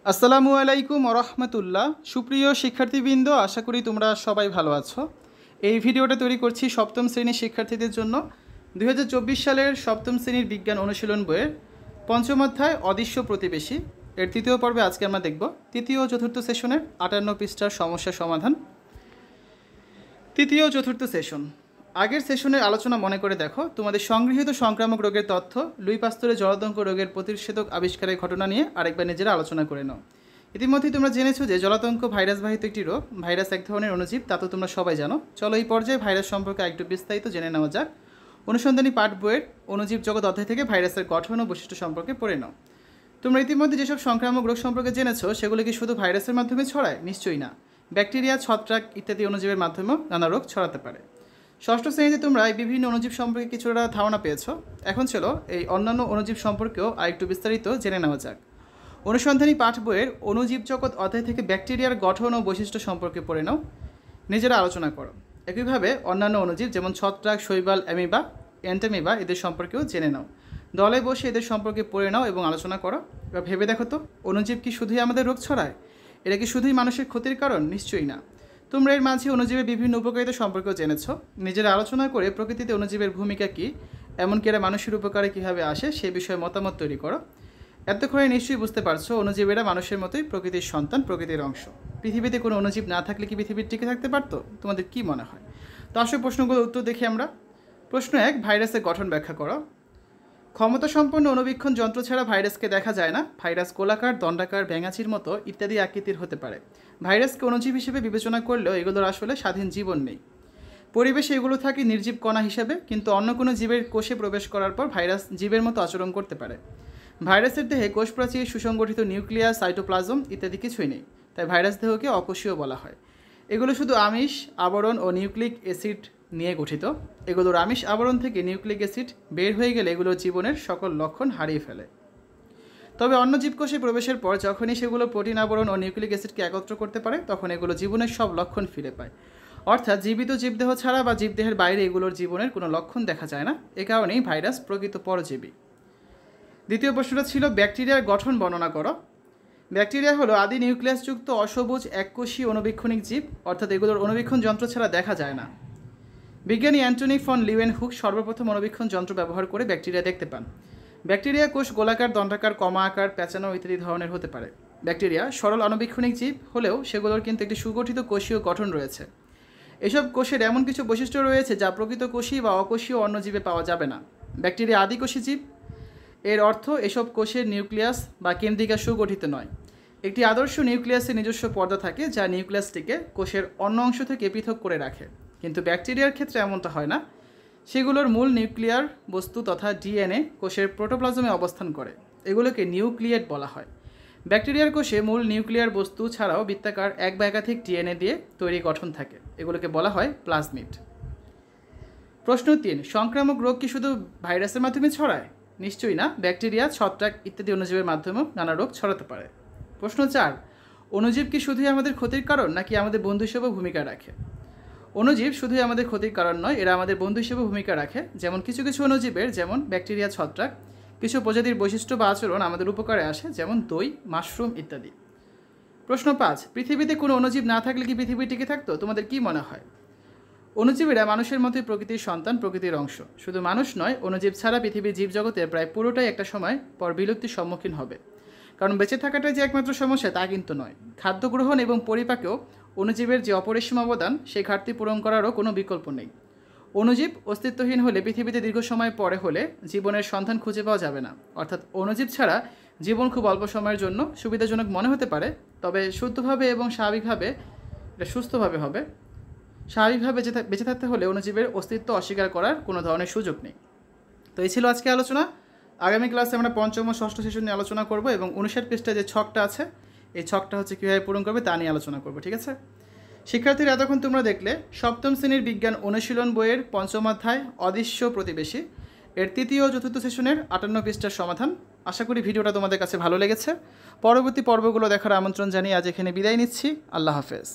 আসসালামু আলাইকুম ওরহমতুল্লাহ। সুপ্রিয় শিক্ষার্থীবৃন্দ, আশা করি তোমরা সবাই ভালো আছো। এই ভিডিওটা তৈরি করছি সপ্তম শ্রেণীর শিক্ষার্থীদের জন্য। 2024 সালের সপ্তম শ্রেণীর বিজ্ঞান অনুশীলন বইয়ের পঞ্চম অধ্যায় অদৃশ্য প্রতিবেশী এর তৃতীয় পর্বে আজকে আমরা দেখব তৃতীয় ও চতুর্থ সেশনের 58 পৃষ্ঠার সমস্যা সমাধান। তৃতীয় ও চতুর্থ সেশন, আগের সেশনের আলোচনা মনে করে দেখো। তোমাদের সংগৃহীত সংক্রামক রোগের তথ্য, লুই পাস্তুরের জলাতঙ্ক রোগের প্রতিষেধক আবিষ্কারের ঘটনা নিয়ে আরেকবার নিজেরা আলোচনা করে নাও। ইতিমধ্যেই তোমরা জেনেছো যে জলাতঙ্ক ভাইরাসবাহিত একটি রোগ। ভাইরাস এক ধরনের অণুজীব, তা তো তোমরা সবাই জানো। চলো এই পর্যায়ে ভাইরাস সম্পর্কে একটু বিস্তারিত জেনে নেওয়া যাক। অনুসন্ধানী পাঠ বইয়ের অণুজীব জগৎ অধ্যায় থেকে ভাইরাসের গঠন ও বৈশিষ্ট্য সম্পর্কে পড়ে নাও। তোমরা ইতিমধ্যে যেসব সংক্রামক রোগ সম্পর্কে জেনেছো সেগুলো কি শুধু ভাইরাসের মাধ্যমে ছড়ায়? নিশ্চয়ই না। ব্যাকটেরিয়া, ছত্রাক ইত্যাদি অণুজীবের মাধ্যমেও নানা রোগ ছড়াতে পারে। ষষ্ঠ শ্রেণীতে তোমরা এই বিভিন্ন অণুজীব সম্পর্কে কিছুটা ধারণা পেয়েছো। এখন চলো এই অন্যান্য অণুজীব সম্পর্কেও আরেকটু বিস্তারিত জেনে নেওয়া যাক। অনুসন্ধানী পাঠ বইয়ের অণুজীব জগৎ অধ্যায় থেকে ব্যাকটেরিয়ার গঠন ও বৈশিষ্ট্য সম্পর্কে পড়ে নাও, নিজেরা আলোচনা করো। একইভাবে অন্যান্য অণুজীব যেমন ছত্রাক, শৈবাল, অ্যামিবা, অ্যান্টামিবা এদের সম্পর্কেও জেনে নাও। দলে বসে এদের সম্পর্কে পড়ে নাও এবং আলোচনা করো। এবার ভেবে দেখো তো, অণুজীব কি শুধুই আমাদের রোগ ছড়ায়? এরা কি শুধুই মানুষের ক্ষতির কারণ? নিশ্চয়ই না। তোমরা এর মাঝে অণুজীবের বিভিন্ন উপকারিতা সম্পর্কেও জেনেছ। নিজেরা আলোচনা করে প্রকৃতিতে অণুজীবের ভূমিকা কী, এমনকি এরা মানুষের উপকারে কীভাবে আসে সে বিষয়ে মতামত তৈরি করো। এতক্ষণে নিশ্চয়ই বুঝতে পারছো অণুজীবেরা মানুষের মতোই প্রকৃতির সন্তান, প্রকৃতির অংশ। পৃথিবীতে কোনো অণুজীব না থাকলে কি পৃথিবীর টিকে থাকতে পারতো? তোমাদের কি মনে হয়? তো আসলে প্রশ্নগুলোর উত্তর দেখি আমরা। প্রশ্ন 1, ভাইরাসের গঠন ব্যাখ্যা করো। ক্ষমতাসম্পন্ন অণুবীক্ষণ যন্ত্র ছাড়া ভাইরাসকে দেখা যায় না। ভাইরাস গোলাকার, দণ্ডাকার, ব্যাঙাচির মতো ইত্যাদি আকৃতির হতে পারে। ভাইরাসকে অণুজীব হিসেবে বিবেচনা করলেও এগুলোর আসলে স্বাধীন জীবন নেই। পরিবেশে এগুলো থাকে নির্জীব কণা হিসেবে, কিন্তু অন্য কোনো জীবের কোষে প্রবেশ করার পর ভাইরাস জীবের মতো আচরণ করতে পারে। ভাইরাসের দেহে কোষ প্রাচীর, সুসংগঠিত নিউক্লিয়াস, সাইটোপ্লাজম ইত্যাদি কিছুই নেই, তাই ভাইরাস দেহকে অকোষীয় বলা হয়। এগুলো শুধু আমিষ, আবরণ ও নিউক্লিক অ্যাসিড নিয়ে গঠিত। এগুলোর আমিষ আবরণ থেকে নিউক্লিক অ্যাসিড বের হয়ে গেলে এগুলোর জীবনের সকল লক্ষণ হারিয়ে ফেলে। তবে অন্য জীবকোষে প্রবেশের পর যখনই সেগুলো প্রোটিন আবরণ ও নিউক্লিক অ্যাসিডকে একত্র করতে পারে তখন এগুলো জীবনের সব লক্ষণ ফিরে পায়। অর্থাৎ জীবিত জীবদেহ ছাড়া বা জীবদেহের বাইরে এগুলোর জীবনের কোনো লক্ষণ দেখা যায় না। এ কারণেই ভাইরাস প্রকৃত পরজীবী। দ্বিতীয় প্রশ্নটা ছিল ব্যাকটেরিয়ার গঠন বর্ণনা করো। ব্যাকটেরিয়া হলো আদি নিউক্লিয়াসযুক্ত অসবুজ এককোষী অণুবীক্ষণিক জীব, অর্থাৎ এগুলোর অণুবীক্ষণ যন্ত্র ছাড়া দেখা যায় না। বিজ্ঞানী অ্যান্টনি ফন লিউয়েনহুক সর্বপ্রথম অণুবীক্ষণ যন্ত্র ব্যবহার করে ব্যাকটেরিয়া দেখতে পান। ব্যাকটেরিয়া কোষ গোলাকার, দণ্ডাকার, কমা আকার, প্যাঁচানো ইত্যাদি ধরনের হতে পারে। ব্যাকটেরিয়া সরল অণুবীক্ষণিক জীব হলেও সেগুলোর কিন্তু একটি সুগঠিত কোষীয় গঠন রয়েছে। এসব কোষের এমন কিছু বৈশিষ্ট্য রয়েছে যা প্রকৃত কোষী বা অকোষীয় অন্য জীবে পাওয়া যাবে না। ব্যাকটেরিয়া আদিকোষী জীব, এর অর্থ এসব কোষের নিউক্লিয়াস বা কেন্দ্রিকা সুগঠিত নয়। একটি আদর্শ নিউক্লিয়াসের নিজস্ব পর্দা থাকে যা নিউক্লিয়াসটিকে কোষের অন্য অংশ থেকে পৃথক করে রাখে, কিন্তু ব্যাকটেরিয়ার ক্ষেত্রে এমনটা হয় না। সেগুলোর মূল নিউক্লিয়ার বস্তু তথা ডিএনএ কোষের প্রোটোপ্লাজমে অবস্থান করে। এগুলোকে নিউক্লিয়েট বলা হয়। ব্যাকটেরিয়ার কোষে মূল নিউক্লিয়ার বস্তু ছাড়াও বৃত্তাকার এক বা একাধিক ডিএনএ দিয়ে তৈরি গঠন থাকে। এগুলোকে বলা হয় প্লাজমিড। প্রশ্ন 3, সংক্রামক রোগ কি শুধু ভাইরাসের মাধ্যমে ছড়ায়? নিশ্চয়ই না। ব্যাকটেরিয়া, ছত্রাক ইত্যাদি অণুজীবের মাধ্যমেও নানা রোগ ছড়াতে পারে। প্রশ্ন 4, অণুজীব কি শুধুই আমাদের ক্ষতির কারণ নাকি আমাদের বন্ধু হিসেবেও ভূমিকা রাখে? অণুজীব শুধুই আমাদের ক্ষতির কারণ নয়, এরা আমাদের বন্ধু হিসেবে ভূমিকা রাখে। যেমন কিছু কিছু অণুজীবের, যেমন ব্যাকটেরিয়া, ছত্রাক, কিছু প্রজাতির বৈশিষ্ট্য বা আচরণ আমাদের উপকারে আসে, যেমন দই, মাশরুম ইত্যাদি। প্রশ্ন 5, পৃথিবীতে কোনো অণুজীব না থাকলে কি পৃথিবী টিকে থাকতো? তোমাদের কি মনে হয়? অণুজীবীরা মানুষের মতোই প্রকৃতির সন্তান, প্রকৃতির অংশ। শুধু মানুষ নয়, অণুজীব ছাড়া পৃথিবীর জীবজগতের প্রায় পুরোটাই একটা সময় পর বিলুপ্তির সম্মুখীন হবে। কারণ বেঁচে থাকাটাই যে একমাত্র সমস্যা তা কিন্তু নয়। খাদ্য গ্রহণ এবং পরিপাকেও অণুজীবের যে অপরিসীম অবদান, সেই ঘাটতি পূরণ করারও কোনো বিকল্প নেই। অণুজীব অস্তিত্বহীন হলে পৃথিবীতে দীর্ঘ সময় পরে হলে জীবনের সন্ধান খুঁজে পাওয়া যাবে না। অর্থাৎ অণুজীব ছাড়া জীবন খুব অল্প সময়ের জন্য সুবিধাজনক মনে হতে পারে, তবে শুদ্ধভাবে এবং স্বাভাবিকভাবে, এটা সুস্থভাবে হবে। স্বাভাবিকভাবে বেঁচে থাকতে হলে অণুজীবের অস্তিত্ব অস্বীকার করার কোনো ধরনের সুযোগ নেই। তো এই ছিল আজকে আলোচনা। আগামী ক্লাসে আমরা পঞ্চম ও ষষ্ঠ সেশন নিয়ে আলোচনা করব এবং 59 পৃষ্ঠায় যে ছকটা আছে এই ছকটা হচ্ছে কীভাবে পূরণ করবে তা নিয়ে আলোচনা করব। ঠিক আছে শিক্ষার্থীরা, এতক্ষণ তোমরা দেখলে সপ্তম শ্রেণীর বিজ্ঞান অনুশীলন বইয়ের পঞ্চম অধ্যায় অদৃশ্য প্রতিবেশী এর তৃতীয় ও চতুর্থ সেশনের 58 পৃষ্ঠার সমাধান। আশা করি ভিডিওটা তোমাদের কাছে ভালো লেগেছে। পরবর্তী পর্বগুলো দেখার আমন্ত্রণ জানিয়ে আজ এখানে বিদায় নিচ্ছি। আল্লাহ হাফেজ।